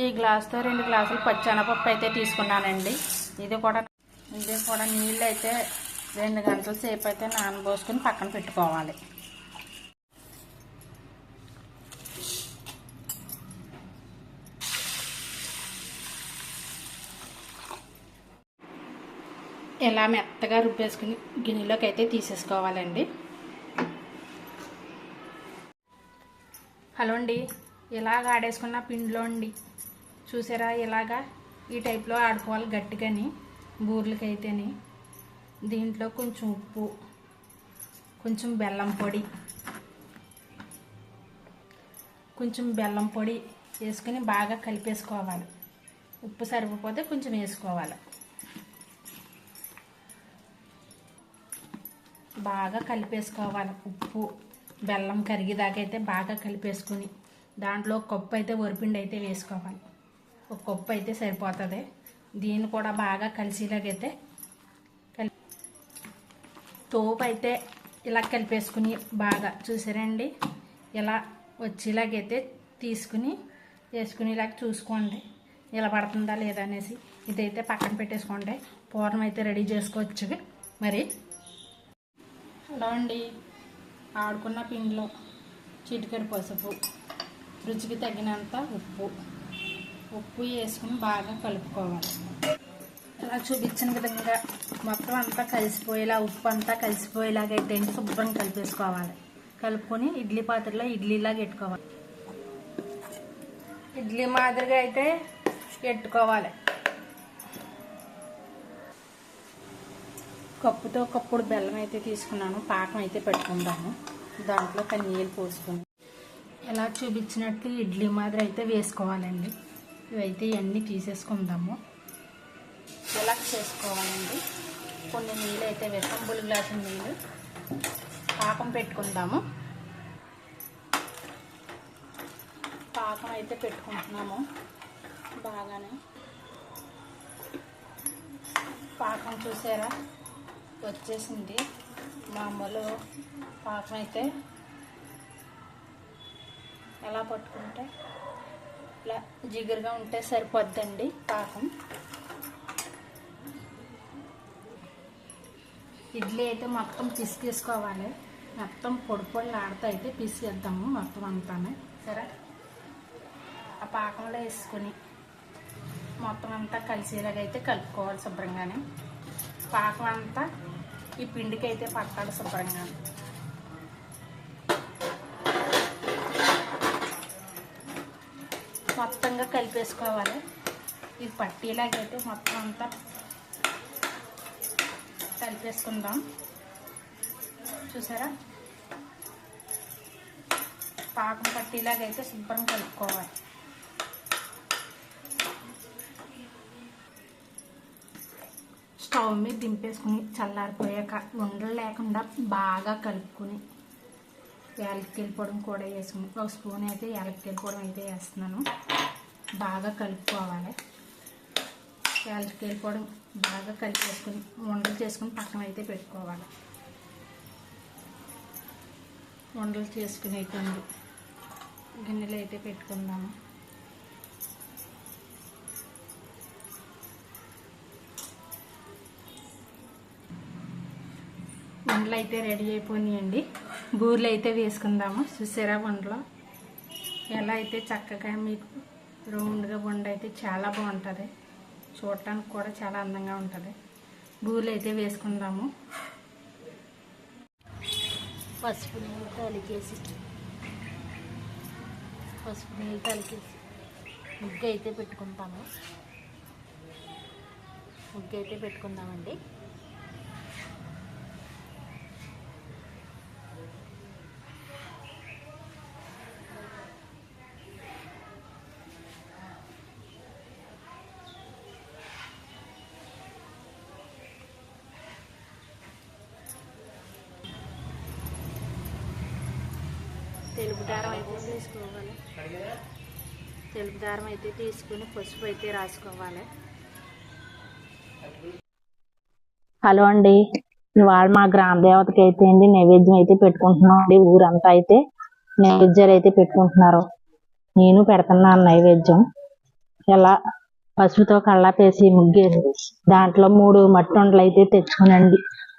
ఈ గ్లాస్తో 2 గ్లాసులు పచ్చెనపప్పు అయితే తీసుకున్నానండి. ఇది కూడా నీళ్ళు అయితే 2 గంటల సేపు అయితే నానబోసుకుని పక్కన పెట్టుకోవాలి. ఇలా మెత్తగా రుబ్బేసుకుని గిన్నెలోకి అయితే తీసేసుకోవాలండి. హలో అండి, ఇలాగ ఆడేసుకున్న పిండిలో అండి చూసారా, ఇలాగా ఈ టైప్లో ఆడుకోవాలి గట్టిగాని బూర్లకైతేని. దీంట్లో కొంచెం ఉప్పు, కొంచెం బెల్లం పొడి వేసుకుని బాగా కలిపేసుకోవాలి. ఉప్పు సరిపోతే కొంచెం వేసుకోవాలి. బాగా కలిపేసుకోవాలి. ఉప్పు బెల్లం కరిగేదాకా అయితే బాగా కలిపేసుకుని దాంట్లో ఒక కప్పు అయితే వరిపిండి అయితే వేసుకోవాలి. ఒక కప్పు అయితే సరిపోతుంది. దీన్ని కూడా బాగా కలిసేలాగైతే తోపు అయితే ఇలా కలిపేసుకుని బాగా చూసారండి, ఇలా వచ్చేలాగైతే తీసుకుని వేసుకునేలాగ చూసుకోండి ఇలా పడుతుందా లేదా అనేసి. ఇదైతే పక్కన పెట్టేసుకోండి. పూర్ణం అయితే రెడీ చేసుకోవచ్చు. మరి హలో అండి, ఆడుకున్న పిండిలో చిటికెడు పసుపు, రుచికి తగినంత ఉప్పు వేసుకుని బాగా కలుపుకోవాలి. ఇలా చూపించిన విధంగా మొత్తం అంతా కలిసిపోయేలా, ఉప్పు అంతా కలిసిపోయేలాగైతే శుభ్రం కలిపేసుకోవాలి. కలుపుకొని ఇడ్లీ పాత్రలో ఇడ్లీలాగా పెట్టుకోవాలి. ఇడ్లీ మాదిరిగా అయితే పెట్టుకోవాలి. కప్పుతో కప్పుడు బెల్లం అయితే తీసుకున్నాను. పాకం అయితే పెట్టుకుందాము. దాంట్లో నీళ్ళు పోసుకొని ఇలా చూపించినట్లు ఇడ్లీ మాదిరి అయితే వేసుకోవాలండి. ఇవైతే ఇవన్నీ తీసేసుకుందాము. ఇలా చేసుకోవాలండి. కొన్ని నీళ్ళు అయితే వేస్తాం, 1 గ్లాసు నీళ్ళు పాకం పెట్టుకుందాము. పాకం అయితే పెట్టుకుంటున్నాము. బాగానే పాకం చూసారా వచ్చేసింది. మామూలు పాకం అయితే ఎలా పట్టుకుంటే ఇలా జిగురుగా ఉంటే సరిపోద్దండి పాకం. ఇడ్లీ అయితే మొత్తం పిసికేసుకోవాలి. మొత్తం పొడి ఆడుతూ అయితే పిసికేద్దాము మొత్తం అంతా. సరే, ఆ పాకంలో వేసుకొని మొత్తం అంతా కలిసేలాగైతే కలుపుకోవాలి శుభ్రంగానే. పాకం అంతా ఈ పిండికి అయితే పట్టాలి శుభ్రంగా. మొత్తంగా కలిపేసుకోవాలి. ఇది పట్టేలాగైతే మొత్తం అంతా కలిపేసుకుందాం. చూసారా, పాకం పట్టేలాగైతే శుభ్రం కలుపుకోవాలి. స్టవ్ మీద దింపేసుకుని చల్లారిపోయాక ఉండలు లేకుండా బాగా కలుపుకొని యాలక్కాయల పొడి కూడా వేసుకుని 1 స్పూన్ అయితే యాలక్కాయల పొడి అయితే వేస్తున్నాను. బాగా కలుపుకోవాలి. యాలక్కాయల పొడి బాగా కలిపేసుకుని ఉండలు చేసుకుని పక్కన అయితే పెట్టుకోవాలి. ఉండలు చేసుకుని అయితే గిన్నెలు అయితే పెట్టుకుందాము. వండలు అయితే రెడీ అయిపోయినాయండి. బూరెలు అయితే వేసుకుందాము. చూసారా వండలో ఎలా అయితే చక్కగా మీకు రౌండ్గా వండ అయితే చాలా బాగుంటుంది. చూడటానికి కూడా చాలా అందంగా ఉంటుంది. బూరెలు అయితే వేసుకుందాము. పసుపు నీళ్ళు తలికేసి ముగ్గు అయితే పెట్టుకుందామండి. తెలుపు దారం అయితే తీసుకోవాలి. తెలుపు దారం అయితే తీసుకుని పసుపు అయితే రాసుకోవాలి. హలో అండి, ఇవాళ మా గ్రామ దేవతకి అయితే అండి నైవేద్యం అయితే పెట్టుకుంటున్నాం అండి. ఊరంతా అయితే నైవేద్యాలు అయితే పెట్టుకుంటున్నారు. నేను పెడుతున్నాను నైవేద్యం. ఎలా పసుపుతో కళ్ళాపేసి ముగ్గేసి దాంట్లో 3 మట్టి ఉండలు అయితే తెచ్చుకునండి.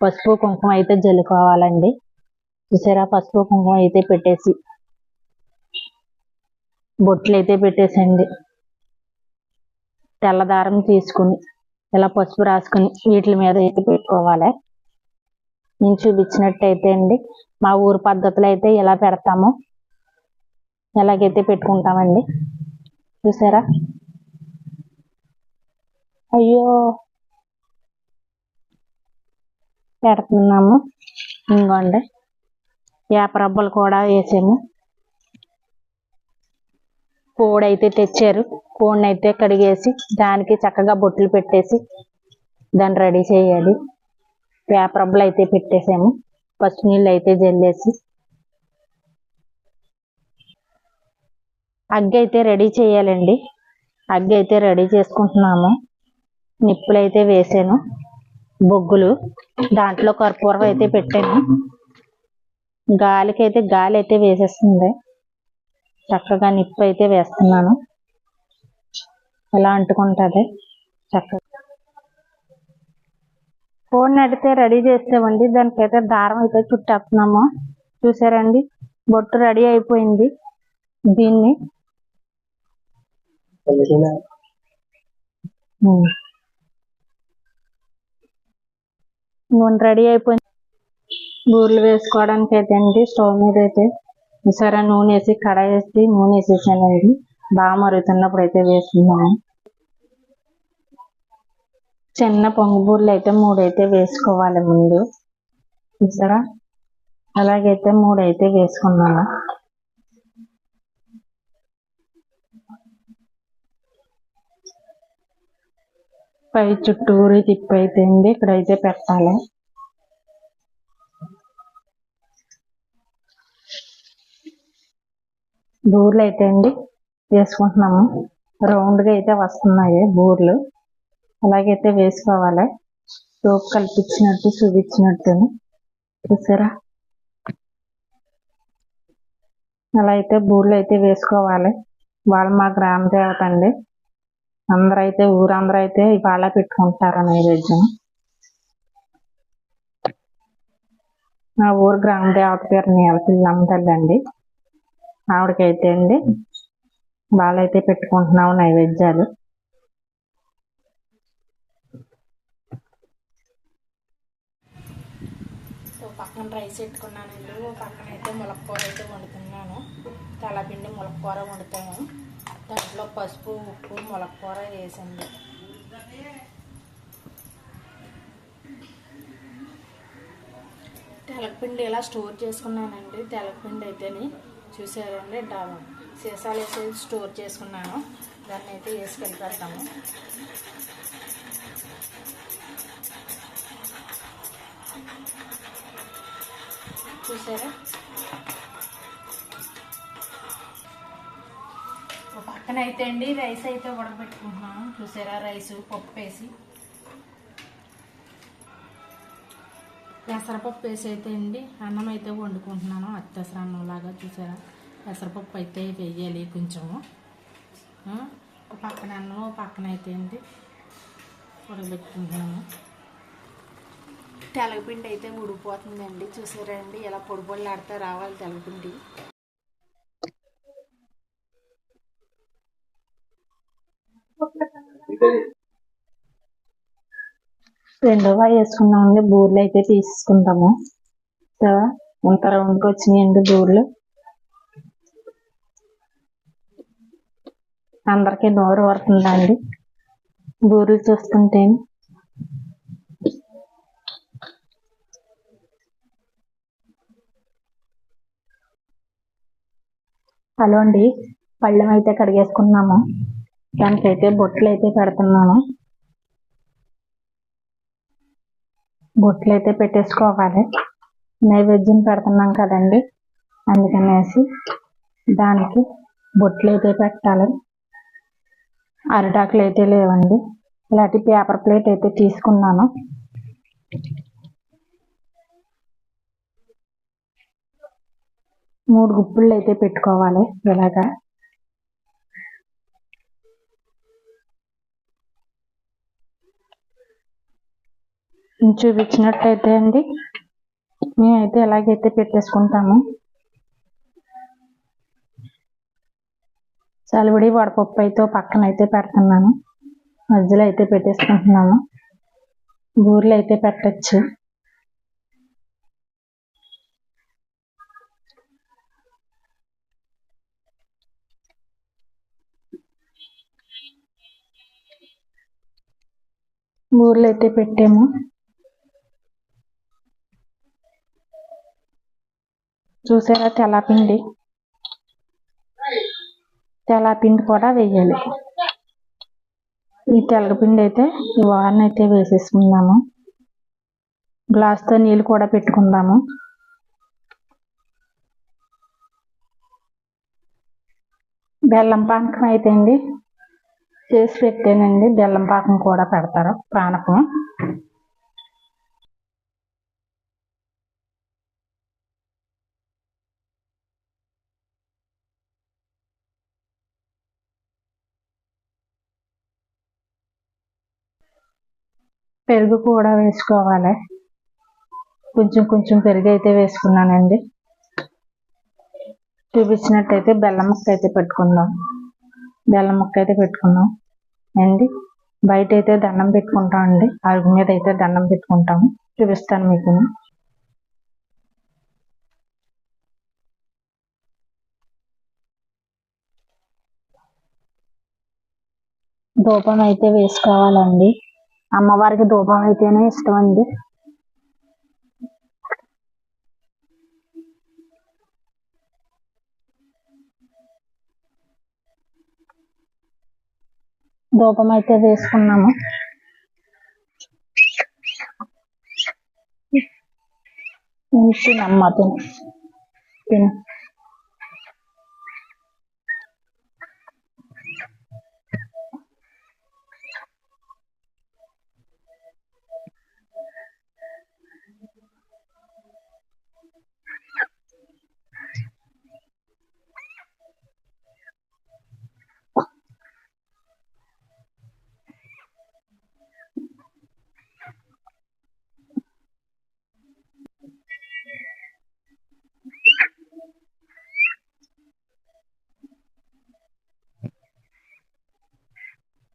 పసుపు కుంకుమ అయితే జల్లుకోవాలండి. చూసారా, పసుపు కుంకుమ అయితే పెట్టేసి బొట్లు అయితే పెట్టేసండి. తెల్లదారం తీసుకుని ఇలా పసుపు రాసుకుని వీటి మీద అయితే పెట్టుకోవాలి. నేను చూపించినట్టయితే అండి మా ఊరు పద్ధతులు అయితే ఇలా పెడతాము, ఎలాగైతే పెట్టుకుంటామండి. చూసారా, అయ్యో పెడుతున్నాము. ఇంకోండి వేపరబ్బలు కూడా వేసాము. కోడి అయితే తెచ్చారు, కోడిని అయితే కడిగేసి దానికి చక్కగా బొట్లు పెట్టేసి దాన్ని రెడీ చేయాలి. వేపరబ్బలు అయితే పెట్టేసాము, పసుపు నీళ్ళు అయితే జల్లేసి అగ్గి అయితే రెడీ చేయాలండి. అగ్గి అయితే రెడీ చేసుకుంటున్నాము. నిప్పులు అయితే వేసాను, బొగ్గులు దాంట్లో కర్పూరం అయితే పెట్టాను. గాలి అయితే వేసేస్తుంది. చక్కగా నిప్పు అయితే వేస్తున్నాను, ఎలా అంటుకుంటుంది చక్కగా. కోడిని అయితే రెడీ చేసామండి. దానికైతే దారం అయితే చుట్టేస్తున్నాము. చూసారండి, బొట్టు రెడీ అయిపోయింది. దీన్ని నూనె రెడీ అయిపోయింది. బూరెలు వేసుకోవడానికి అయితే అండి స్టవ్ మీద అయితే సరే నూనె వేసి కడాయి వేసి నూనె వేసేసానండి. బాగా మరుగుతున్నప్పుడు అయితే వేస్తున్నాను. చిన్న పొంగు బూరెలు అయితే 3 అయితే వేసుకోవాలి ముందు. చూసారా, అలాగైతే 3 అయితే వేసుకున్నాను. పై చుట్టూరు తిప్పి అయితే అండి ఇక్కడైతే పెట్టాలి. బూరెలు అయితే అండి వేసుకుంటున్నాము. రౌండ్గా అయితే వస్తున్నాయి బూరెలు, అలాగైతే వేసుకోవాలి. సోప్ కల్పించినట్టు చూపించినట్టు. చూసారా, అలా అయితే బూరెలు అయితే వేసుకోవాలి. వాళ్ళు మా గ్రామ దేవత అండి. ఊరందరూ అయితే ఇవాళ పెట్టుకుంటారు నైవేద్యం. మా ఊరు గ్రామ దేవత పేరు నీలపిల్లమ్మ తల్లి అండి. ఆవిడకైతే అండి వాళ్ళైతే పెట్టుకుంటున్నాము నైవేద్యాలు. పక్కన రైస్ పెట్టుకున్నానండి, పక్కన అయితే ములక్కూర అయితే వండుతున్నాను. తెల్లపిండి ములక్కూర వండుతాను. దాంట్లో పసుపు ఉప్పు ములక్కూర వేసండి. తెల్లపిండి ఇలా స్టోర్ చేసుకున్నానండి. తెల్లపిండి అయితేని చూసారండి, సీసాలు వేసి స్టోర్ చేసుకున్నాను. దాన్ని అయితే వేసి కలిపేద్దాము. చూసారా, పక్కన అయితే అండి రైస్ అయితే ఉడకబెట్టుకుంటున్నాను. చూసారా, రైసు పప్పు వేసి పెసరపప్పు వేసి అయితే అండి అన్నం అయితే వండుకుంటున్నాను. అత్తెసర అన్నం లాగా. చూసారా, పెసరపప్పు అయితే వేయాలి కొంచెము. పక్కన అన్నం పక్కన అయితే అండి ఉడకబెట్టుకుంటున్నాము. తెలగపిండి అయితే ఉడికిపోతుందండి. చూసారండి, ఎలా పొడి పొడిలాడితే రావాలి తెలగపిండి. రెండోగా వేసుకున్నామండి. బూరెలు అయితే తీసుకుంటాము. ఇంత రౌండ్కి వచ్చినాయండి బూరెలు. అందరికీ నోరు ఊరుతుందండి బూరెలు చూస్తుంటే. హలో అండి, పళ్ళెం అయితే కడిగేసుకున్నాము. దానికైతే బొట్లు అయితే పెడుతున్నాము. బొట్లు అయితే పెట్టేసుకోవాలి. నైవేద్యం పెడుతున్నాం కదండి, అందుకనేసి దానికి బొట్లు అయితే పెట్టాలి. అరిటాకులు అయితే లేవండి. ఇలాంటి పేపర్ ప్లేట్ అయితే తీసుకున్నాను. మూడు గుప్పుళ్ళు అయితే పెట్టుకోవాలి. ఇలాగా నేను చూపించినట్టయితే అండి మేమైతే ఎలాగైతే పెట్టేసుకుంటాము. చలివిడి వడపప్పు అయితే పక్కన అయితే పెడుతున్నాను, మధ్యలో అయితే పెట్టేసుకుంటున్నాము. బూరెలు అయితే పెట్టచ్చు. బూరెలు అయితే పెట్టాము. చూసారా తెల్లపిండి కూడా వేయాలి. ఈ తెల్లపిండి అయితే ఈ వారన అయితే వేసేసుకుందాము. గ్లాస్తో నీళ్ళు కూడా పెట్టుకుందాము. బెల్లం పానకం అయితే అండి చేసి పెట్టానండి. బెల్లం పాకం కూడా పెడతారు, పానకం. పెరుగు కూడా వేసుకోవాలి. కొంచెం కొంచెం పెరుగు అయితే వేసుకున్నానండి. చూపించినట్టయితే బెల్లం ముక్క అయితే పెట్టుకుందాం. అండి బయట అయితే దండం పెట్టుకుంటాం అండి. అరుగు మీద అయితే దండం పెట్టుకుంటాము. చూపిస్తాను మీకు. ధూపం అయితే వేసుకోవాలండి. అమ్మవారికి ధూపం అయితేనే ఇష్టం అండి. ధూపం అయితే వేసుకున్నాము. తినమ్మా తిను.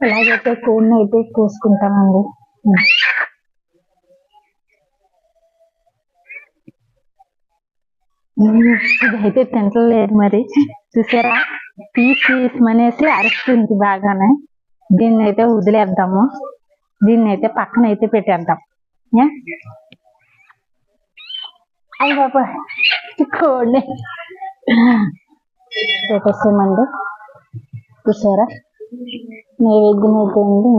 ఇలాగైతే కోడిని అయితే కోసుకుంటామండి. ఇదైతే తింటలేదు మరి. చూసారా తీసేమనేసి అరుస్తుంది బాగానే. దీన్ని అయితే వదిలేద్దాము. దీన్ని అయితే పక్కన అయితే పెట్టేద్దాం. అయ్యి బాబా కోడిని పెట్టేసామండి. చూసారా నైవేద్యం అయితే ఉంది.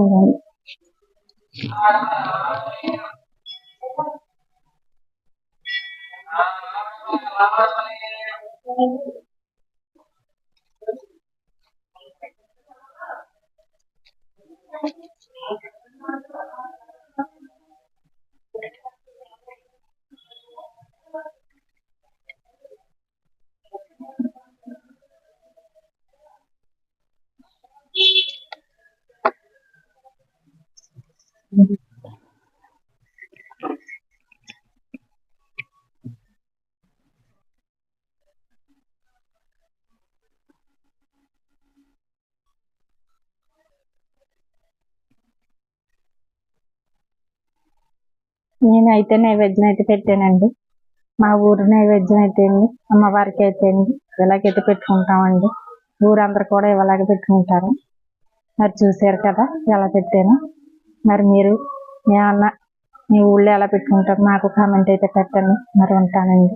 నేనైతే నైవేద్యం అయితే పెట్టానండి. మా ఊరు నైవేద్యం అయితే అండి అమ్మవారికి అయితే అండి ఇలాగైతే పెట్టుకుంటామండి. ఊరందరూ కూడా ఇలాగే పెట్టుకుంటారు. మరి చూసారు కదా ఎలా పెట్టాను. మరి మీరు ఏమన్నా మీ ఊళ్ళో ఎలా పెట్టుకుంటారు నాకు కామెంట్ అయితే పెట్టండి. మరి ఉంటానండి.